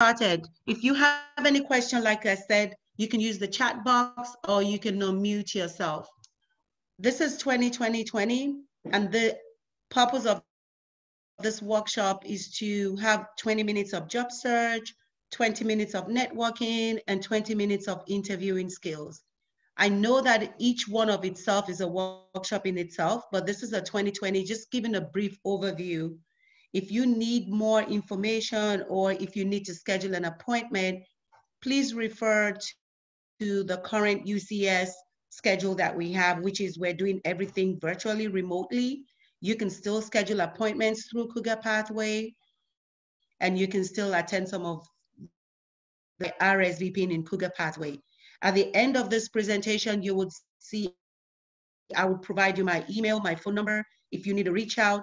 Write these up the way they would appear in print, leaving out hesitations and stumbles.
started. If you have any question, like I said, you can use the chat box or you can unmute yourself. This is 2020, and the purpose of this workshop is to have 20 minutes of job search, 20 minutes of networking, and 20 minutes of interviewing skills. I know that each one of itself is a workshop in itself, but this is a 2020, just giving a brief overview. If you need more information or if you need to schedule an appointment, please refer to the current UCS schedule that we have, which is we're doing everything virtually, remotely. You can still schedule appointments through Cougar Pathway, and you can still attend some of the RSVPing in Cougar Pathway. At the end of this presentation, you would see, I would provide you my email, my phone number. If you need to reach out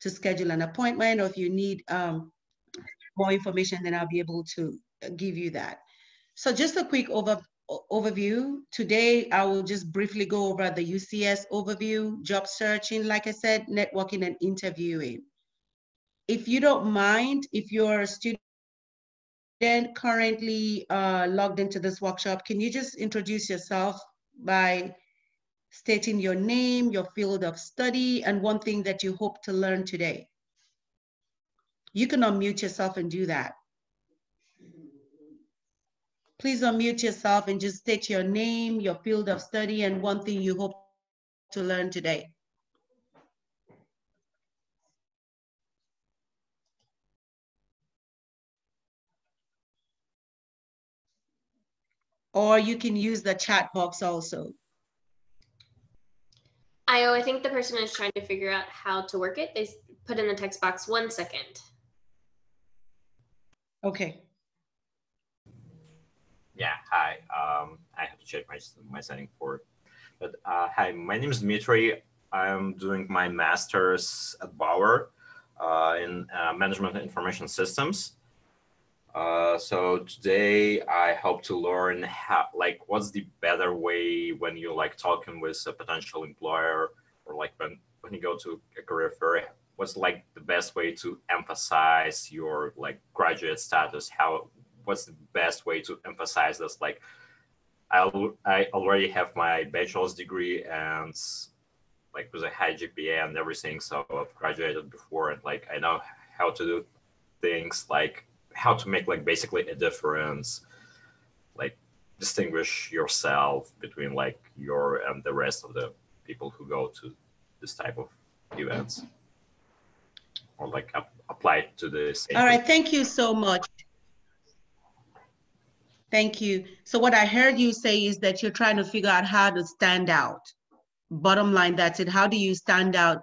to schedule an appointment, or if you need more information, then I'll be able to give you that. So just a quick overview. Today, I will just briefly go over the UCS overview, job searching, like I said, networking and interviewing. If you don't mind, if you're a student currently logged into this workshop, can you just introduce yourself by stating your name, your field of study, and one thing that you hope to learn today? You can unmute yourself and do that. Please unmute yourself and just state your name, your field of study, and one thing you hope to learn today. Or you can use the chat box also. I think the person is trying to figure out how to work it. They put in the text box, 1 second. Okay. Yeah, hi. I have to check my setting for it. But hi, my name is Dmitry. I'm doing my master's at Bauer in Management and Information Systems. So today I hope to learn how, like, what's the better way when you like talking with a potential employer, or like when you go to a career fair, what's like the best way to emphasize your like graduate status? What's the best way to emphasize this? Like, I already have my bachelor's degree and like with a high GPA and everything, so I've graduated before, and like I know how to do things, like how to make like basically a difference, like distinguish yourself between like your and the rest of the people who go to this type of events, or like apply to the same. All right, thank you so much. Thank you. So what I heard you say is that you're trying to figure out how to stand out. Bottom line, that's it. How do you stand out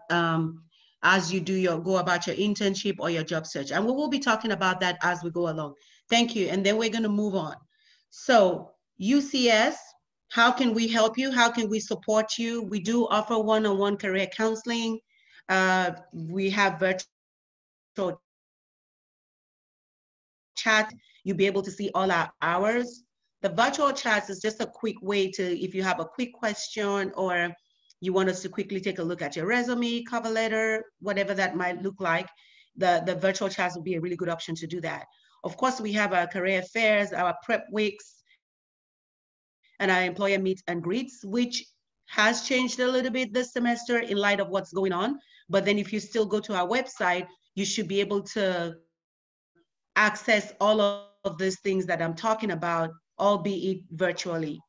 as you go about your internship or your job search? And we will be talking about that as we go along. Thank you. And then we're going to move on. So UCS, how can we help you? How can we support you? We do offer one-on-one career counseling. We have virtual chat. You'll be able to see all our hours. The virtual chats is just a quick way to, if you have a quick question or you want us to quickly take a look at your resume, cover letter, whatever that might look like, the virtual chats would be a really good option to do that. Of course, we have our career fairs, our prep weeks, and our employer meet and greets, which has changed a little bit this semester in light of what's going on. But then if you still go to our website, you should be able to access all of these things that I'm talking about, albeit virtually.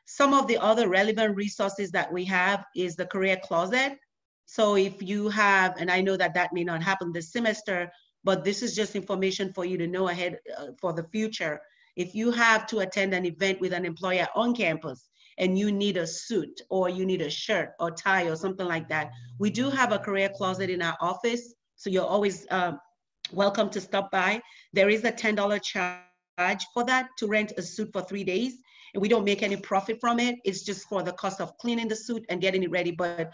Some of the other relevant resources that we have is the career closet. So if you have, and I know that that may not happen this semester, but this is just information for you to know ahead for the future. If you have to attend an event with an employer on campus and you need a suit or you need a shirt or tie or something like that, we do have a career closet in our office. So you're always welcome to stop by. There is a $10 charge for that to rent a suit for 3 days. And we don't make any profit from it. It's just for the cost of cleaning the suit and getting it ready. But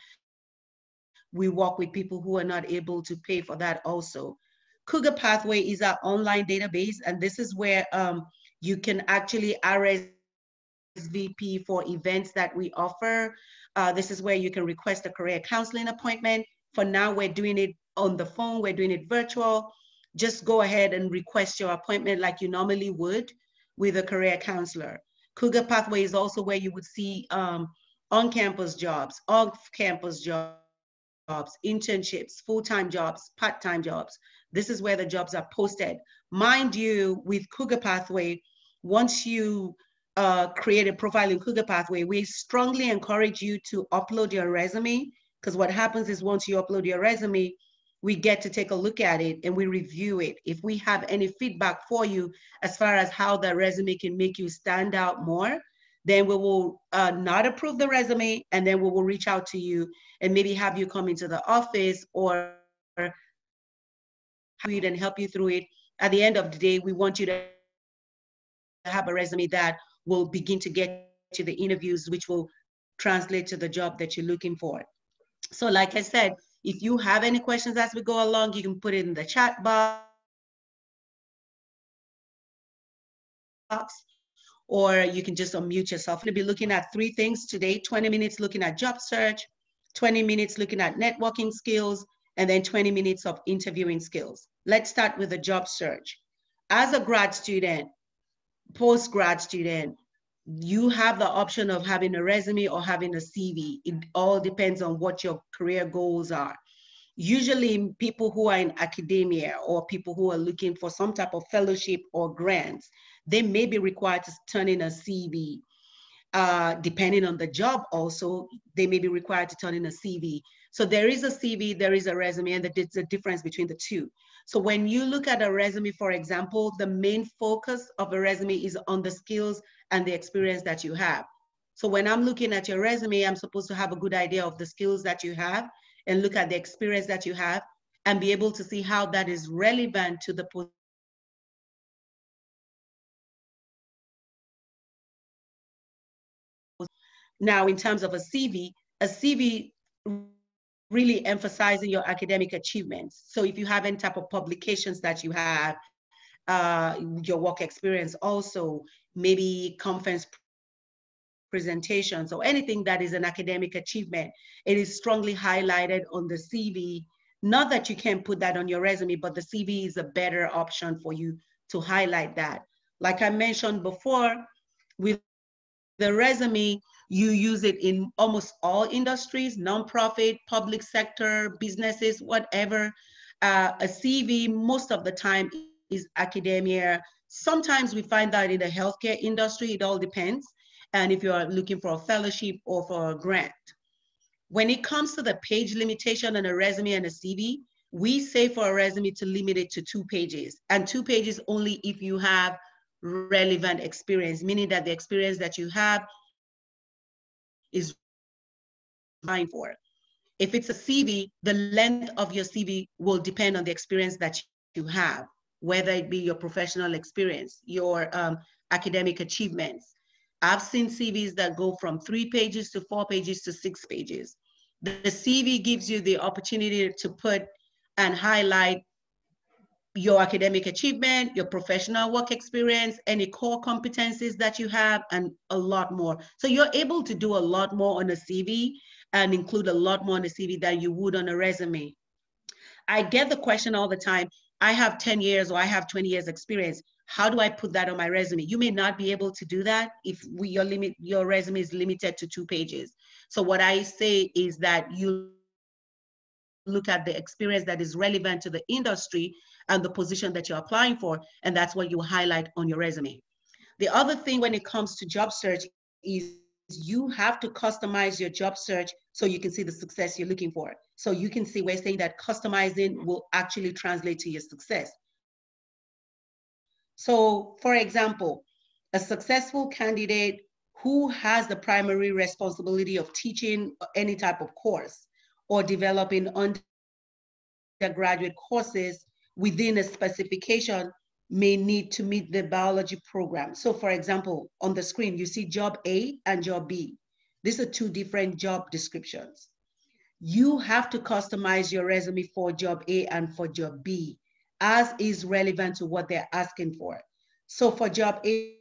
we work with people who are not able to pay for that also. Cougar Pathway is our online database. And this is where you can actually RSVP for events that we offer. This is where you can request a career counseling appointment. For now, we're doing it on the phone. We're doing it virtual. just go ahead and request your appointment like you normally would with a career counselor. Cougar Pathway is also where you would see on-campus jobs, off-campus jobs, internships, full-time jobs, part-time jobs. This is where the jobs are posted. Mind you, with Cougar Pathway, once you create a profile in Cougar Pathway, we strongly encourage you to upload your resume, because what happens is once you upload your resume, we get to take a look at it and we review it. If we have any feedback for you as far as how the resume can make you stand out more, then we will not approve the resume, and then we will reach out to you and maybe have you come into the office or read and help you through it. At the end of the day, we want you to have a resume that will begin to get you the interviews, which will translate to the job that you're looking for. So like I said, if you have any questions as we go along, you can put it in the chat box, or you can just unmute yourself. We'll be looking at 3 things today: 20 minutes looking at job search, 20 minutes looking at networking skills, and then 20 minutes of interviewing skills. Let's start with the job search. As a grad student, post-grad student, you have the option of having a resume or having a CV. It all depends on what your career goals are. Usually people who are in academia or people who are looking for some type of fellowship or grants, they may be required to turn in a CV. Depending on the job also, they may be required to turn in a CV. So there is a CV, there is a resume, and there's a difference between the two. So when you look at a resume, for example, the main focus of a resume is on the skills and the experience that you have. So when I'm looking at your resume, I'm supposed to have a good idea of the skills that you have and look at the experience that you have and be able to see how that is relevant to the position. Now, in terms of a CV really emphasizing your academic achievements. So if you have any type of publications that you have, your work experience also, maybe conference presentations or anything that is an academic achievement, it is strongly highlighted on the CV. Not that you can't put that on your resume, but the CV is a better option for you to highlight that. Like I mentioned before, with the resume, you use it in almost all industries, nonprofit, public sector, businesses, whatever. A CV most of the time is academia. Sometimes we find that in the healthcare industry, it all depends. And if you're looking for a fellowship or for a grant. When it comes to the page limitation on a resume and a CV, we say for a resume to limit it to 2 pages, and 2 pages only if you have relevant experience, meaning that the experience that you have is fine for. If it's a CV, the length of your CV will depend on the experience that you have, whether it be your professional experience, your academic achievements. I've seen CVs that go from 3 pages to 4 pages to 6 pages. The CV gives you the opportunity to put and highlight your academic achievement, your professional work experience, any core competencies that you have, and a lot more. So you're able to do a lot more on a CV and include a lot more on a CV than you would on a resume. I get the question all the time, I have 10 years or I have 20 years experience. How do I put that on my resume? You may not be able to do that if your resume is limited to 2 pages. So what I say is that you look at the experience that is relevant to the industry and the position that you're applying for, and that's what you highlight on your resume. The other thing when it comes to job search is you have to customize your job search so you can see the success you're looking for. So you can see we're saying that customizing will actually translate to your success. So for example, a successful candidate who has the primary responsibility of teaching any type of course or developing undergraduate courses within a specification may need to meet the biology program. So for example, on the screen, you see job A and job B. These are 2 different job descriptions. You have to customize your resume for job A and for job B as is relevant to what they're asking for. So for job A,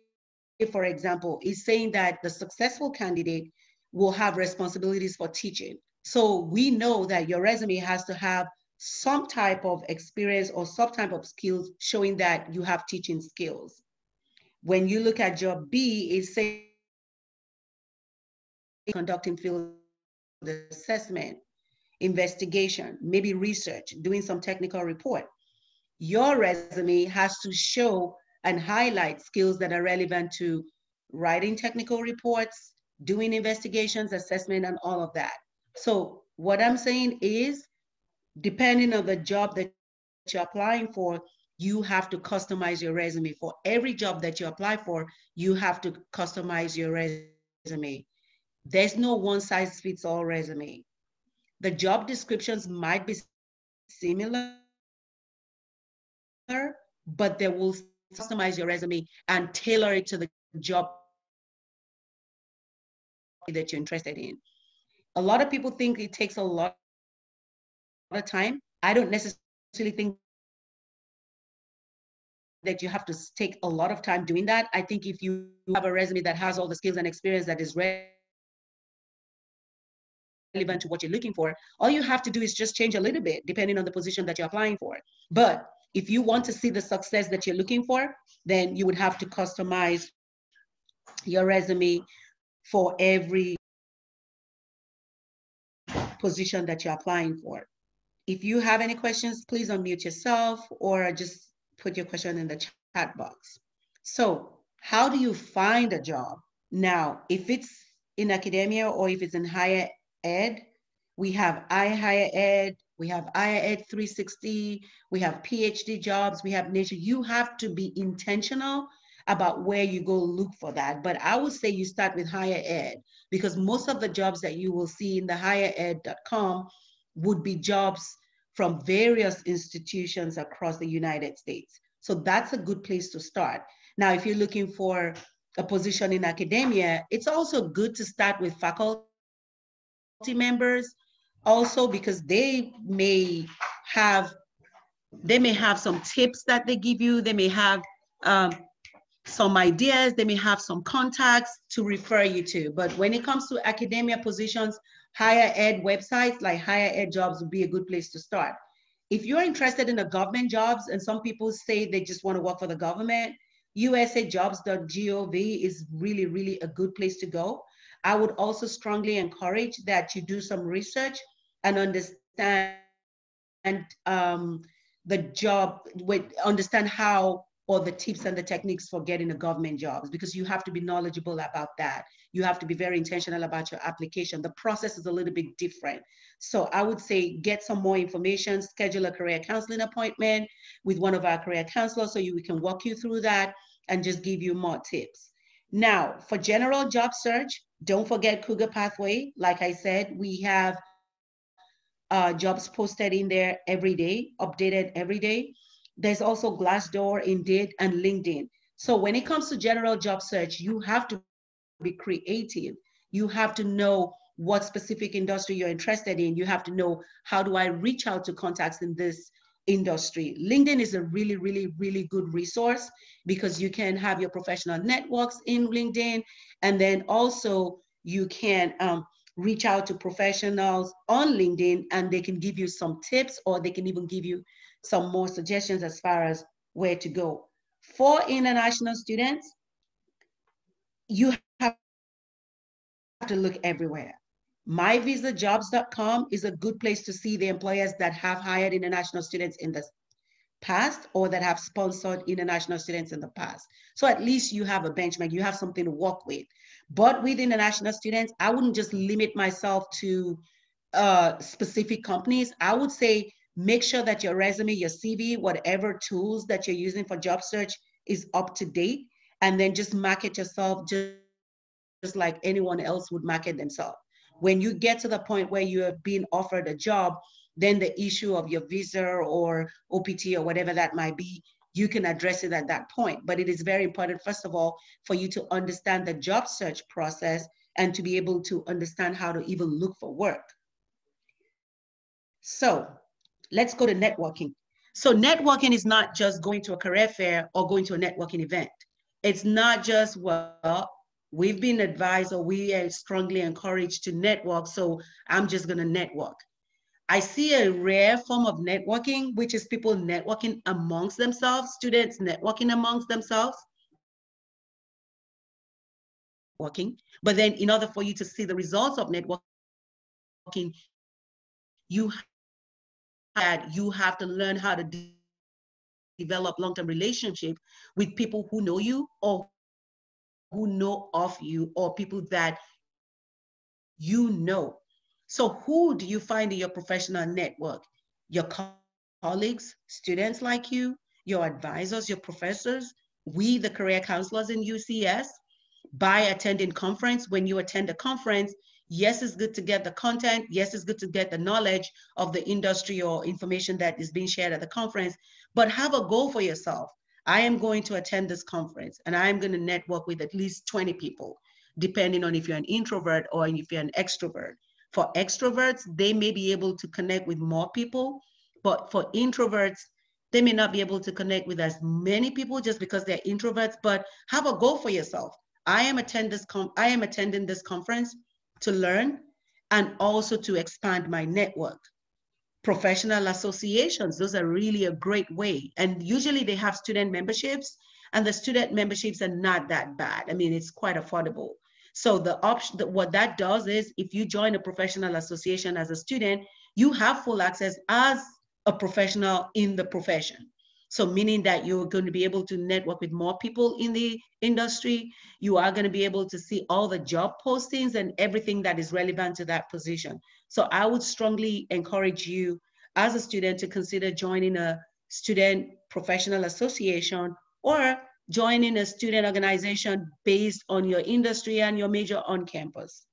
for example, is saying that the successful candidate will have responsibilities for teaching. So we know that your resume has to have some type of experience or some type of skills showing that you have teaching skills. When you look at job B, it says conducting field assessment, investigation, maybe research, doing some technical report. Your resume has to show and highlight skills that are relevant to writing technical reports, doing investigations, assessment, and all of that. So what I'm saying is, depending on the job that you're applying for, you have to customize your resume. For every job that you apply for, you have to customize your resume. There's no one size fits all resume. The job descriptions might be similar, but they will customize your resume and tailor it to the job that you're interested in. A lot of people think it takes a lot of time. I don't necessarily think that you have to take a lot of time doing that. I think if you have a resume that has all the skills and experience that is relevant to what you're looking for, all you have to do is just change a little bit depending on the position that you're applying for. But if you want to see the success that you're looking for, then you would have to customize your resume for every position that you're applying for. If you have any questions, please unmute yourself or just put your question in the chat box. So how do you find a job? Now, if it's in academia or if it's in higher ed, we have iHigher we have iHigher 360, we have PhD jobs, we have nature. You have to be intentional about where you go look for that. But I would say you start with higher ed, because most of the jobs that you will see in the highered.com would be jobs from various institutions across the United States. So that's a good place to start. Now, if you're looking for a position in academia, it's also good to start with faculty members also, because they may have some tips that they give you. They may have some ideas, they may have some contacts to refer you to. But when it comes to academia positions, higher ed websites like Higher Ed Jobs would be a good place to start. If you're interested in the government jobs, and some people say they just want to work for the government, usajobs.gov is really, really a good place to go. I would also strongly encourage that you do some research and understand the job, understand how, or the tips and the techniques for getting a government jobs, because you have to be knowledgeable about that. You have to be very intentional about your application. The process is a little bit different. So I would say get some more information, schedule a career counseling appointment with one of our career counselors so we can walk you through that and just give you more tips. Now, for general job search, don't forget Cougar Pathway. Like I said, we have jobs posted in there every day, updated every day. There's also Glassdoor, Indeed, and LinkedIn. So when it comes to general job search, you have to be creative. You have to know what specific industry you're interested in. You have to know, how do I reach out to contacts in this industry? LinkedIn is a really, really, really good resource, because you can have your professional networks in LinkedIn, and then also you can reach out to professionals on LinkedIn, and they can give you some tips, or they can even give you some more suggestions as far as where to go. For international students, you have to look everywhere. myvisajobs.com is a good place to see the employers that have hired international students in the past, or that have sponsored international students in the past. So at least you have a benchmark, you have something to work with. But with international students, I wouldn't just limit myself to specific companies. I would say make sure that your resume, your CV, whatever tools that you're using for job search is up to date, and then just market yourself just like anyone else would market themselves. When you get to the point where you are being offered a job, then the issue of your visa or OPT or whatever that might be, you can address it at that point. But it is very important, first of all, for you to understand the job search process and to be able to understand how to even look for work. So let's go to networking. So networking is not just going to a career fair or going to a networking event. It's not just, well, we've been advised or we are strongly encouraged to network, so I'm just going to network. I see a rare form of networking, which is people networking amongst themselves, students networking amongst themselves. Working, but then in order for you to see the results of networking, you have to learn how to develop long-term relationship with people who know you or who know of you or people that you know. So who do you find in your professional network? Your colleagues, students like you, your advisors, your professors, we, the career counselors in UCS, by attending conference. When you attend a conference, yes, it's good to get the content. Yes, it's good to get the knowledge of the industry or information that is being shared at the conference, but have a goal for yourself. I am going to attend this conference and I am going to network with at least 20 people, depending on if you're an introvert or if you're an extrovert. For extroverts, they may be able to connect with more people, but for introverts, they may not be able to connect with as many people just because they're introverts, but have a goal for yourself. I am attending this conference to learn and also to expand my network. Professional associations, those are really a great way. And usually they have student memberships, and the student memberships are not that bad. I mean, it's quite affordable. So the option, what that does is if you join a professional association as a student, you have full access as a professional in the profession. So meaning that you're going to be able to network with more people in the industry. You are going to be able to see all the job postings and everything that is relevant to that position. So I would strongly encourage you as a student to consider joining a student professional association or joining a student organization based on your industry and your major on campus.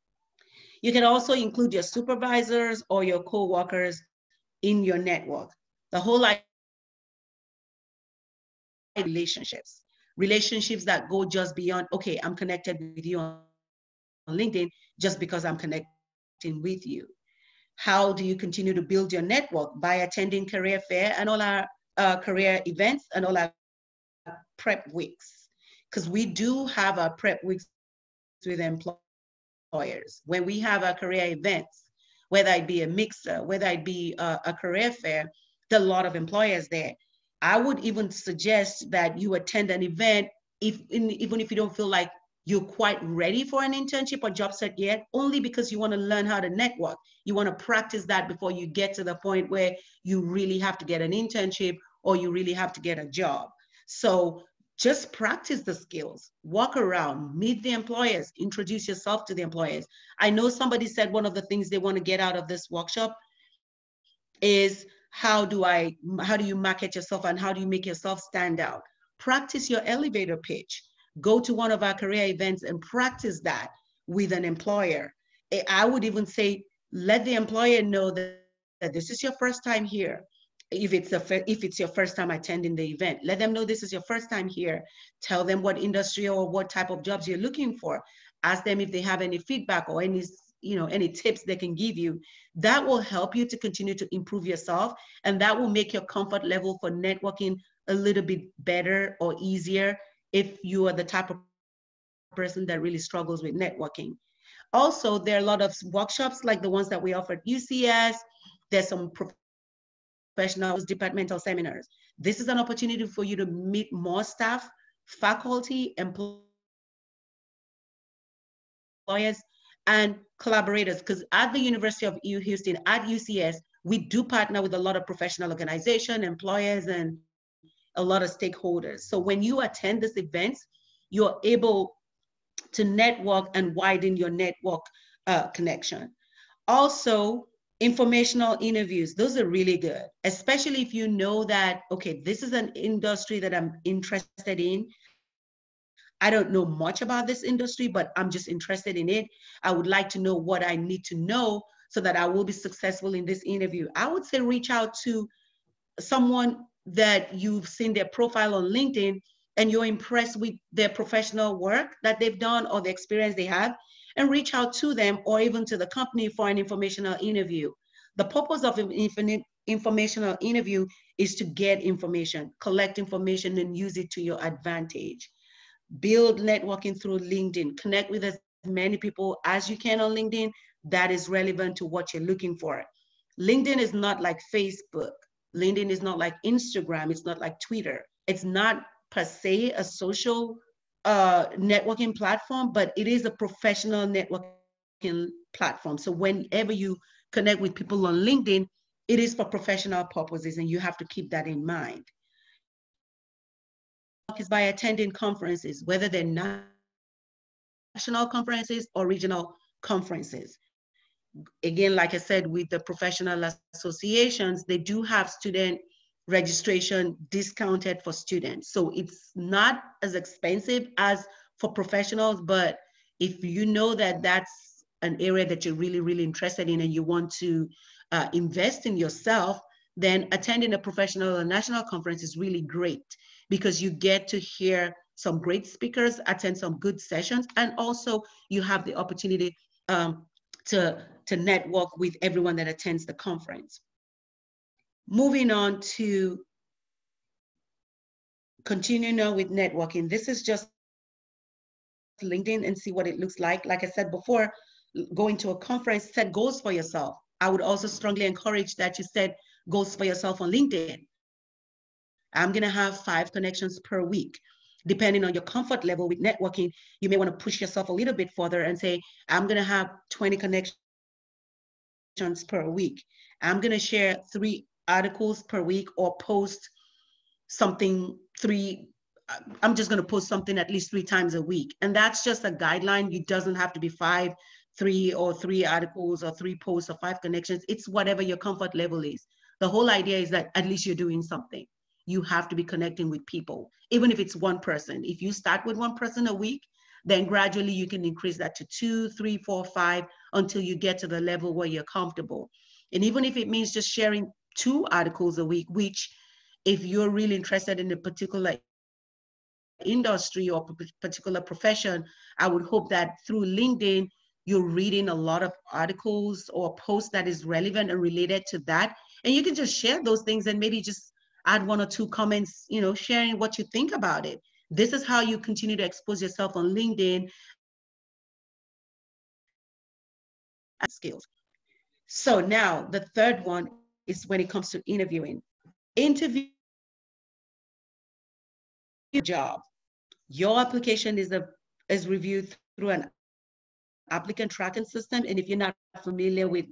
You can also include your supervisors or your co-workers in your network. The whole idea relationships that go just beyond, okay, I'm connected with you on LinkedIn just because I'm connecting with you. How do you continue to build your network? By attending career fair and all our career events and all our prep weeks. Because we do have our prep weeks with employers. When we have our career events, whether it be a mixer, whether it be a career fair, there are a lot of employers there. I would even suggest that you attend an event even if you don't feel like you're quite ready for an internship or job search yet, only because you want to learn how to network. You want to practice that before you get to the point where you really have to get an internship or you really have to get a job. So just practice the skills, walk around, meet the employers, introduce yourself to the employers. I know somebody said one of the things they want to get out of this workshop is how do you market yourself and how do you make yourself stand out? Practice your elevator pitch. Go to one of our career events and practice that with an employer. I would even say, let the employer know that this is your first time here. If it's your first time attending the event, let them know this is your first time here. Tell them what industry or what type of jobs you're looking for. Ask them if they have any feedback or any tips they can give you. That will help you to continue to improve yourself, and that will make your comfort level for networking a little bit better or easier if you are the type of person that really struggles with networking. Also, there are a lot of workshops like the ones that we offer at UCS. There's some professional departmental seminars. This is an opportunity for you to meet more staff, faculty, employees, and collaborators. Because at the University of Houston, at UCS, we do partner with a lot of professional organizations, employers, and a lot of stakeholders. So when you attend these events, you're able to network and widen your network connection. Also, informational interviews, those are really good, especially if you know that, okay, this is an industry that I'm interested in. I don't know much about this industry, but I'm just interested in it. I would like to know what I need to know so that I will be successful in this interview. I would say reach out to someone that you've seen their profile on LinkedIn and you're impressed with their professional work that they've done or the experience they have, and reach out to them or even to the company for an informational interview. The purpose of an informational interview is to get information, collect information, and use it to your advantage. Build networking through LinkedIn. Connect with as many people as you can on LinkedIn that is relevant to what you're looking for. LinkedIn is not like Facebook. LinkedIn is not like Instagram. It's not like Twitter. It's not per se a social networking platform, but it is a professional networking platform. So whenever you connect with people on LinkedIn, it is for professional purposes, and you have to keep that in mind. Is by attending conferences, whether they're national conferences or regional conferences. Again, like I said, with the professional associations, they do have student registration discounted for students. So it's not as expensive as for professionals, but if you know that that's an area that you're really, really interested in and you want to invest in yourself, then attending a professional or national conference is really great because you get to hear some great speakers, attend some good sessions, and also you have the opportunity to network with everyone that attends the conference. Moving on to continuing on with networking. This is just LinkedIn and see what it looks like. Like I said before, going to a conference, set goals for yourself. I would also strongly encourage that you set goals for yourself on LinkedIn. I'm going to have 5 connections per week. Depending on your comfort level with networking, you may want to push yourself a little bit further and say, I'm going to have 20 connections per week. I'm going to share 3 articles per week or post something I'm just going to post something at least 3 times a week. And that's just a guideline. It doesn't have to be 5, 3 articles or 3 posts or 5 connections. It's whatever your comfort level is. The whole idea is that at least you're doing something. You have to be connecting with people, even if it's one person. If you start with one person a week, then gradually you can increase that to 2, 3, 4, 5 until you get to the level where you're comfortable. And even if it means just sharing 2 articles a week, which if you're really interested in a particular industry or particular profession, I would hope that through LinkedIn, you're reading a lot of articles or posts that is relevant and related to that. And you can just share those things and maybe just add 1 or 2 comments, sharing what you think about it. This is how you continue to expose yourself on LinkedIn. Skills. So now the third one is when it comes to interviewing. Interview job. Your application is reviewed through an applicant tracking system. And if you're not familiar with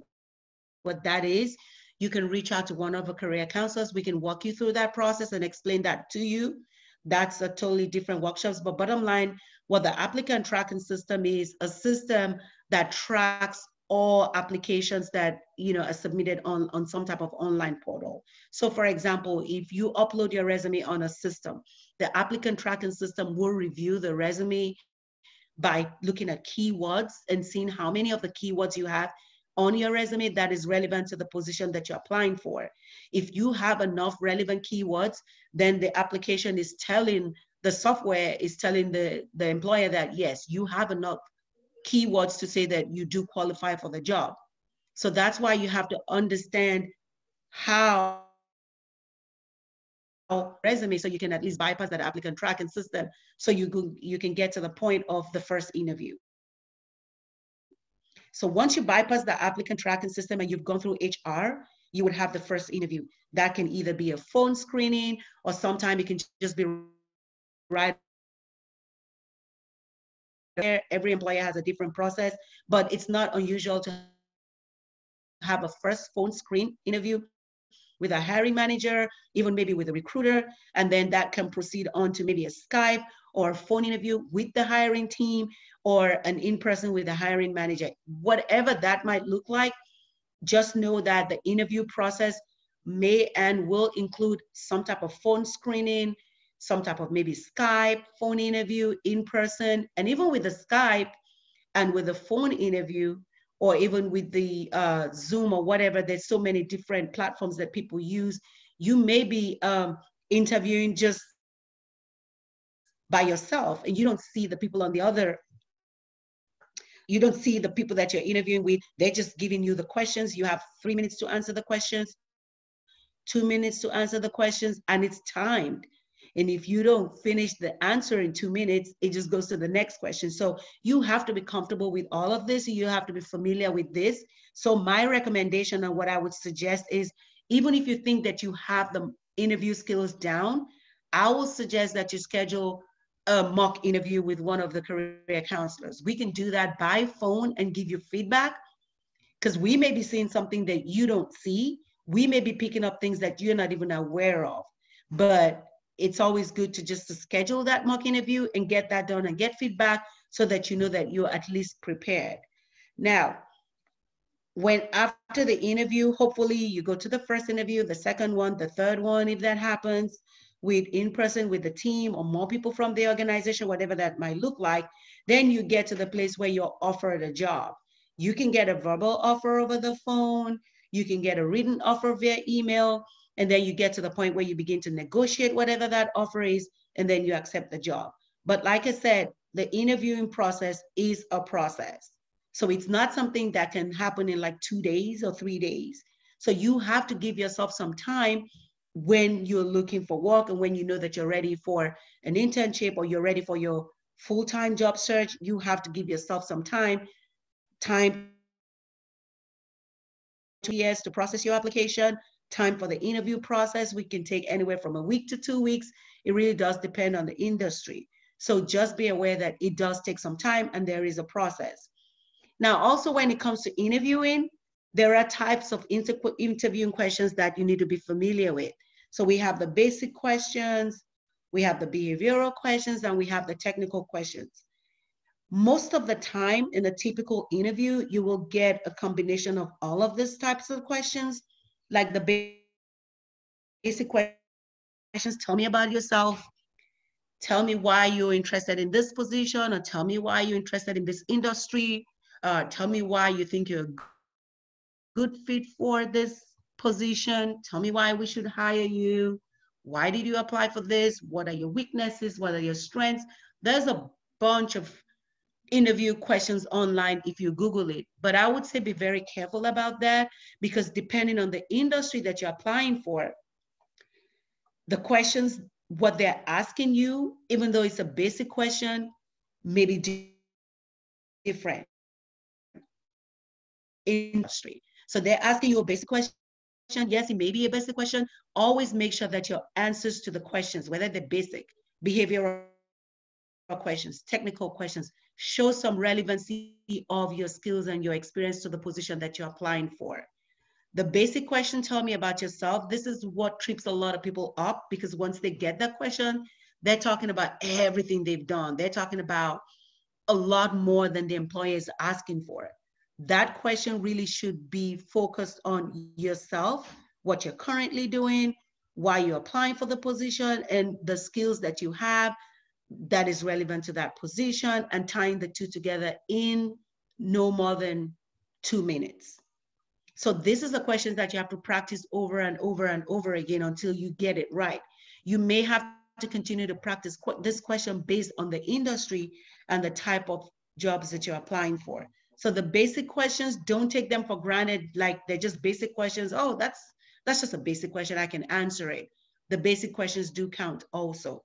what that is, you can reach out to one of our career counselors. We can walk you through that process and explain that to you. That's a totally different workshops. But bottom line, what the applicant tracking system is a system that tracks all applications that are submitted on some type of online portal. So for example, if you upload your resume on a system, the applicant tracking system will review the resume by looking at keywords and seeing how many of the keywords you have on your resume that is relevant to the position that you're applying for. If you have enough relevant keywords, then the application is telling, the software is telling the employer that yes, you have enough keywords to say that you do qualify for the job. So that's why you have to understand how resume so you can at least bypass that applicant tracking system so you can get to the point of the first interview. So once you bypass the applicant tracking system and you've gone through HR, you would have the first interview. That can either be a phone screening or sometimes it can just be right there. Every employer has a different process, but it's not unusual to have a first phone screen interview with a hiring manager, even maybe with a recruiter, and then that can proceed on to maybe a Skype or a phone interview with the hiring team or an in-person with the hiring manager. Whatever that might look like, just know that the interview process may and will include some type of phone screening, some type of maybe Skype, phone interview, in-person, and even with the Skype and with the phone interview, or even with the Zoom or whatever, there's so many different platforms that people use. You may be interviewing just by yourself and you don't see the people on the other, you don't see the people that you're interviewing with. They're just giving you the questions. You have 3 minutes to answer the questions, 2 minutes to answer the questions, and it's timed. And if you don't finish the answer in 2 minutes, it just goes to the next question. So you have to be comfortable with all of this. You have to be familiar with this. So my recommendation and what I would suggest is, even if you think that you have the interview skills down, I will suggest that you schedule a mock interview with one of the career counselors. We can do that by phone and give you feedback, because we may be seeing something that you don't see. We may be picking up things that you're not even aware of. But it's always good to just to schedule that mock interview and get that done and get feedback so that you know that you're at least prepared. Now, when after the interview, hopefully you go to the first interview, the second one, the third one, if that happens, with in person with the team or more people from the organization, whatever that might look like, then you get to the place where you're offered a job. You can get a verbal offer over the phone, you can get a written offer via email, and then you get to the point where you begin to negotiate whatever that offer is, and then you accept the job. But like I said, the interviewing process is a process. So it's not something that can happen in like 2 days or 3 days. So you have to give yourself some time when you're looking for work and when you know that you're ready for an internship or you're ready for your full-time job search. You have to give yourself some time to UCS to process your application, time for the interview process. We can take anywhere from a week to 2 weeks. It really does depend on the industry. So just be aware that it does take some time and there is a process. Now, also when it comes to interviewing, there are types of interviewing questions that you need to be familiar with. So we have the basic questions, we have the behavioral questions, and we have the technical questions. Most of the time in a typical interview, you will get a combination of all of these types of questions, like the basic questions, tell me about yourself, tell me why you're interested in this position, or tell me why you're interested in this industry, tell me why you think you're a good fit for this position, tell me why we should hire you, why did you apply for this, what are your weaknesses, what are your strengths. There's a bunch of interview questions online if you Google it, but I would say be very careful about that, because depending on the industry that you're applying for, the questions, what they're asking you, even though it's a basic question, may be different industry. So they're asking you a basic question. Yes, it may be a basic question. Always make sure that your answers to the questions, whether they're basic, behavioral questions, technical questions, show some relevancy of your skills and your experience to the position that you're applying for. The basic question, tell me about yourself. This is what trips a lot of people up, because once they get that question, they're talking about everything they've done. They're talking about a lot more than the employer is asking for. That question really should be focused on yourself, what you're currently doing, why you're applying for the position, and the skills that you have that is relevant to that position, and tying the two together in no more than 2 minutes. So this is a question that you have to practice over and over and over again until you get it right. You may have to continue to practice this question based on the industry and the type of jobs that you're applying for. So the basic questions, don't take them for granted like they're just basic questions. Oh, that's just a basic question, I can answer it. The basic questions do count also.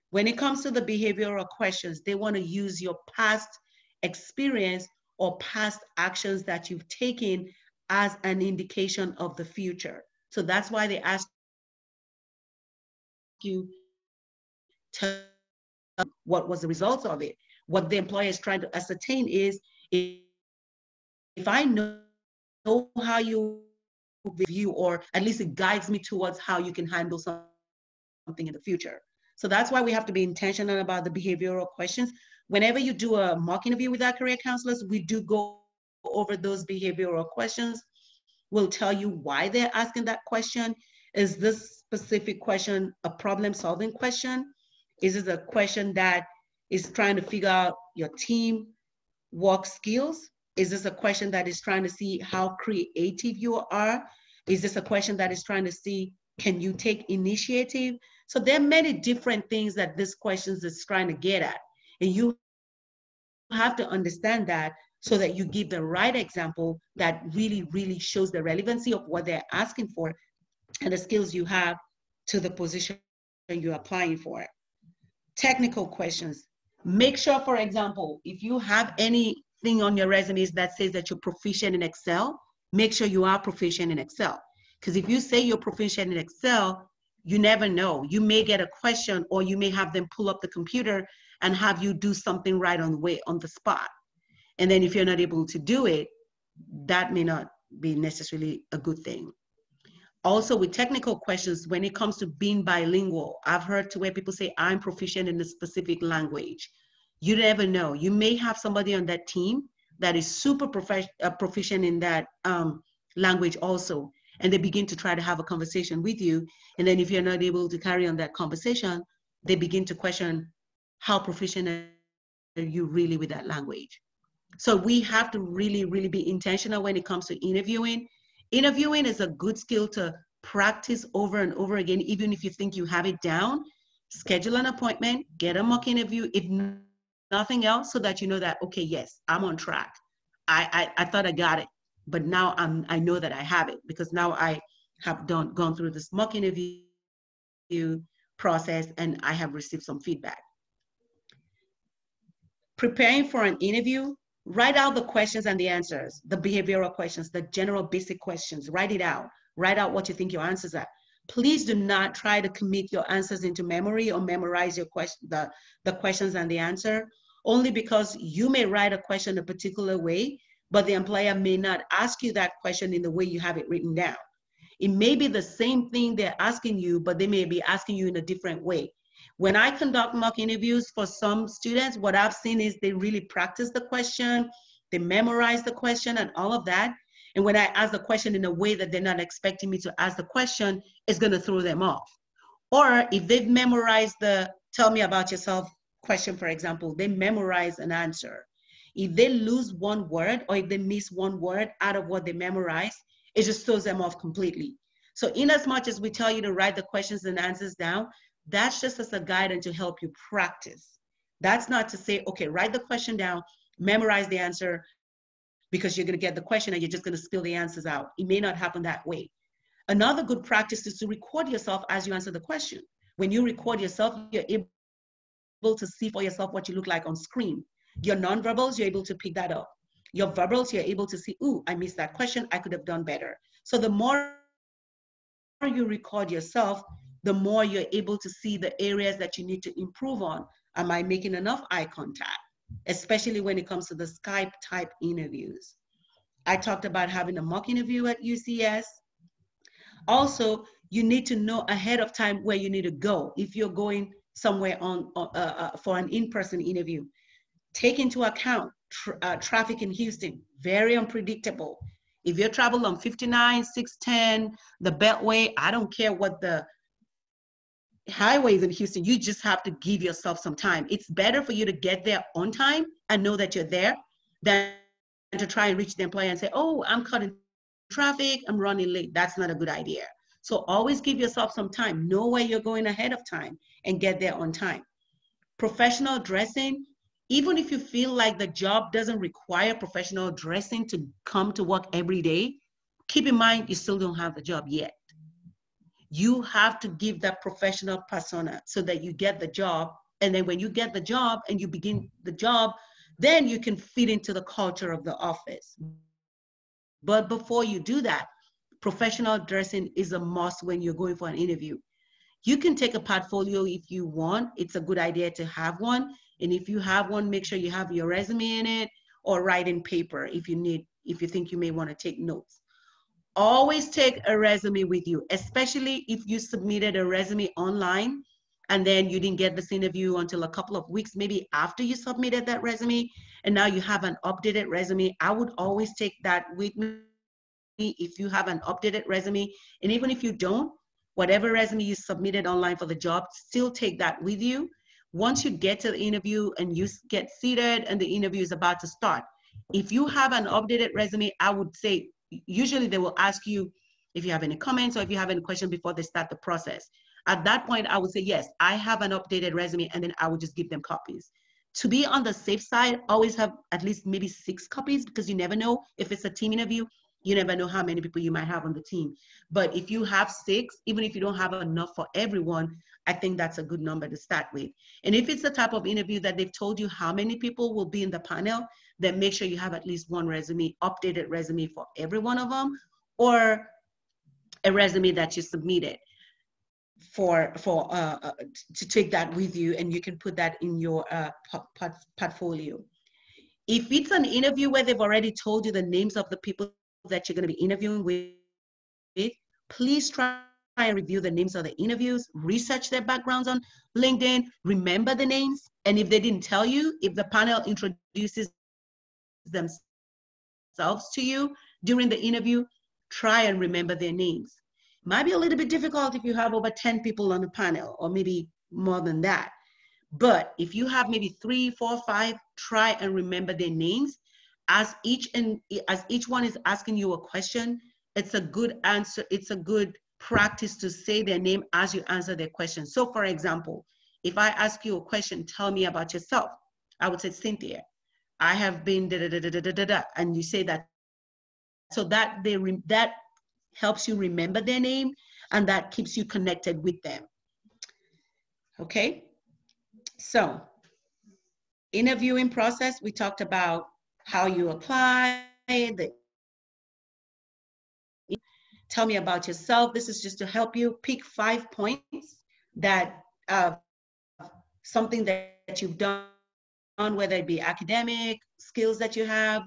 When it comes to the behavioral questions, they want to use your past experience or past actions that you've taken as an indication of the future. So that's why they ask you, tell what was the results of it. What the employer is trying to ascertain is, if I know how you view, or at least it guides me towards how you can handle something in the future. So that's why we have to be intentional about the behavioral questions. Whenever you do a mock interview with our career counselors, we do go over those behavioral questions. We'll tell you why they're asking that question. Is this specific question a problem-solving question? Is it a question that is trying to figure out your team work skills? Is this a question that is trying to see how creative you are? Is this a question that is trying to see, can you take initiative? So there are many different things that this question is trying to get at. And you have to understand that so that you give the right example that really, really shows the relevancy of what they're asking for and the skills you have to the position you're applying for. Technical questions. Make sure, for example, if you have anything on your resumes that says that you're proficient in Excel, make sure you are proficient in Excel. Because if you say you're proficient in Excel, you never know. You may get a question, or you may have them pull up the computer and have you do something right on the spot. And then if you're not able to do it, that may not be necessarily a good thing. Also, with technical questions, when it comes to being bilingual, I've heard to where people say, I'm proficient in a specific language. You never know. You may have somebody on that team that is super proficient in that language also, and they begin to try to have a conversation with you. And then if you're not able to carry on that conversation, they begin to question how proficient are you really with that language. So we have to really, really be intentional when it comes to interviewing. Interviewing is a good skill to practice over and over again, even if you think you have it down. Schedule an appointment, get a mock interview, if nothing else, so that you know that, okay, yes, I'm on track. I thought I got it, but now I know that I have it, because now I have gone through this mock interview process and I have received some feedback. Preparing for an interview, write out the questions and the answers, the behavioral questions, the general basic questions. Write it out. Write out what you think your answers are. Please do not try to commit your answers into memory or memorize your the questions and the answer, only because you may write a question a particular way, but the employer may not ask you that question in the way you have it written down. It may be the same thing they're asking you, but they may be asking you in a different way. When I conduct mock interviews for some students, what I've seen is they really practice the question, they memorize the question and all of that. And when I ask the question in a way that they're not expecting me to ask the question, it's going to throw them off. Or if they've memorized the tell me about yourself question, for example, they memorize an answer. If they lose one word or if they miss one word out of what they memorize, it just throws them off completely. So in as much as we tell you to write the questions and answers down, that's just as a guide and to help you practice. That's not to say, okay, write the question down, memorize the answer, because you're going to get the question and you're just going to spill the answers out. It may not happen that way. Another good practice is to record yourself as you answer the question. When you record yourself, you're able to see for yourself what you look like on screen. Your nonverbals, you're able to pick that up. Your verbals, you're able to see, ooh, I missed that question, I could have done better. So the more you record yourself, the more you're able to see the areas that you need to improve on. Am I making enough eye contact? Especially when it comes to the Skype type interviews. I talked about having a mock interview at UCS. Also, you need to know ahead of time where you need to go if you're going somewhere for an in-person interview. Take into account traffic in Houston, very unpredictable. If you travel on 59, 610, the Beltway, I don't care what the highways in Houston, you just have to give yourself some time. It's better for you to get there on time and know that you're there than to try and reach the employer and say, oh, I'm caught in traffic, I'm running late. That's not a good idea. So always give yourself some time. Know where you're going ahead of time and get there on time. Professional dressing, even if you feel like the job doesn't require professional dressing to come to work every day, keep in mind you still don't have the job yet. You have to give that professional persona so that you get the job. And then when you get the job and you begin the job, then you can fit into the culture of the office. But before you do that, professional dressing is a must when you're going for an interview. You can take a portfolio if you want. It's a good idea to have one. And if you have one, make sure you have your resume in it, or write in paper if you think you may want to take notes. Always take a resume with you, especially if you submitted a resume online and then you didn't get this interview until a couple of weeks, maybe after you submitted that resume, and now you have an updated resume. I would always take that with me if you have an updated resume. And even if you don't, whatever resume you submitted online for the job, still take that with you. Once you get to the interview and you get seated and the interview is about to start, if you have an updated resume, I would say, usually they will ask you if you have any comments or if you have any questions before they start the process. At that point, I would say, yes, I have an updated resume, and then I would just give them copies. To be on the safe side, always have at least maybe 6 copies, because you never know if it's a team interview. You never know how many people you might have on the team. But if you have 6, even if you don't have enough for everyone, I think that's a good number to start with. And if it's the type of interview that they've told you how many people will be in the panel, then make sure you have at least one resume, updated resume for every one of them, or a resume that you submitted to take that with you, and you can put that in your portfolio. If it's an interview where they've already told you the names of the people that you're going to be interviewing with, please try and review the names of the interviews, research their backgrounds on LinkedIn, remember the names, and if they didn't tell you, if the panel introduces themselves to you during the interview, try and remember their names. Might be a little bit difficult if you have over 10 people on the panel, or maybe more than that. But if you have maybe 3, 4, 5, try and remember their names. As each one is asking you a question, it's a good answer. It's a good practice to say their name as you answer their question. So for example, if I ask you a question, tell me about yourself, I would say, Cynthia, I have been da da da da da da da, and you say that, so that that helps you remember their name, and that keeps you connected with them. Okay, so interviewing process, we talked about how you apply, tell me about yourself. This is just to help you pick 5 points that something that you've done, whether it be academic, skills that you have,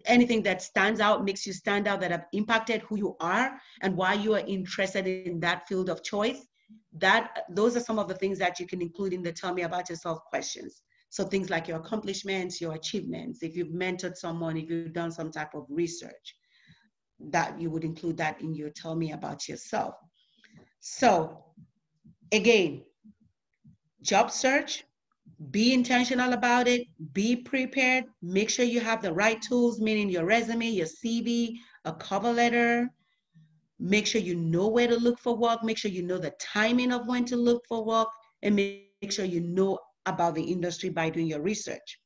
anything that stands out, makes you stand out, that have impacted who you are and why you are interested in that field of choice. Those are some of the things that you can include in the tell me about yourself questions. So things like your accomplishments, your achievements, if you've mentored someone, if you've done some type of research, that you would include that in your tell me about yourself. So again, job search, be intentional about it, be prepared, make sure you have the right tools, meaning your resume, your CV, a cover letter. Make sure you know where to look for work, make sure you know the timing of when to look for work, and make sure you know about the industry by doing your research.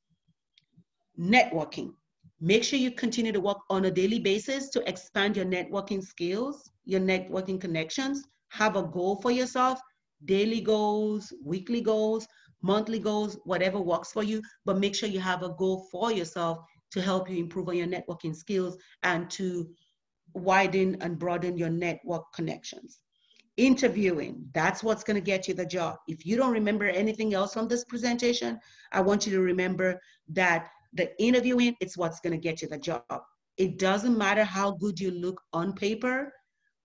Networking. Make sure you continue to work on a daily basis to expand your networking skills, your networking connections. Have a goal for yourself, daily goals, weekly goals, monthly goals, whatever works for you, but make sure you have a goal for yourself to help you improve on your networking skills and to widen and broaden your network connections. Interviewing, that's what's going to get you the job. If you don't remember anything else from this presentation, I want you to remember that the interviewing, it's what's going to get you the job. It doesn't matter how good you look on paper.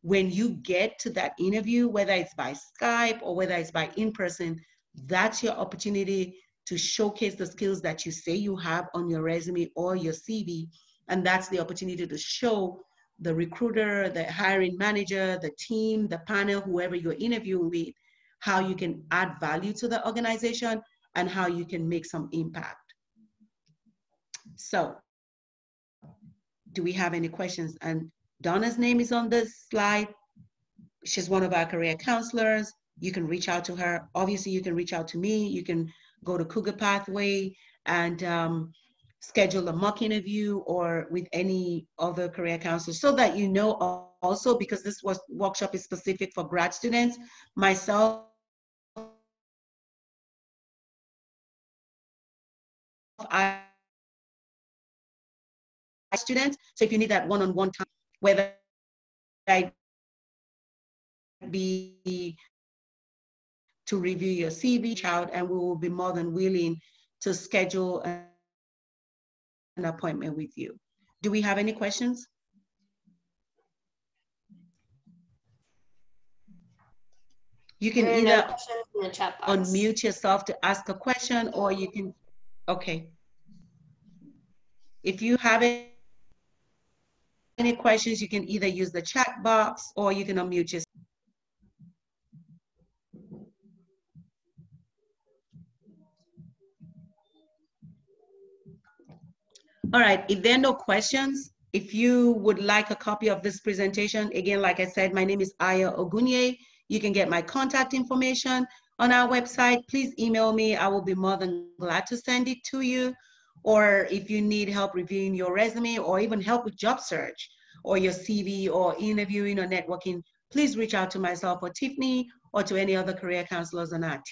When you get to that interview, whether it's by Skype or whether it's by in-person, that's your opportunity to showcase the skills that you say you have on your resume or your CV. And that's the opportunity to show the recruiter, the hiring manager, the team, the panel, whoever you're interviewing with, how you can add value to the organization and how you can make some impact. So, do we have any questions? And Donna's name is on this slide. She's one of our career counselors. You can reach out to her. Obviously, you can reach out to me. You can go to Cougar Pathway and schedule a mock interview or with any other career counselor, so that you know also, because this workshop is specific for grad students. Myself, I students. So if you need that one-on-one time, whether it be to review your CV, out, and we will be more than willing to schedule an appointment with you. Do we have any questions? You can either in the chat box. unmute yourself to ask a question, or you can, okay. If you have any questions, you can either use the chat box or you can unmute yourself. All right, if there are no questions, if you would like a copy of this presentation, again, like I said, my name is Aya Ogunye. You can get my contact information on our website. Please email me. I will be more than glad to send it to you. Or if you need help reviewing your resume or even help with job search, or your CV or interviewing or networking, please reach out to myself or Tiffany or to any other career counselors on our team.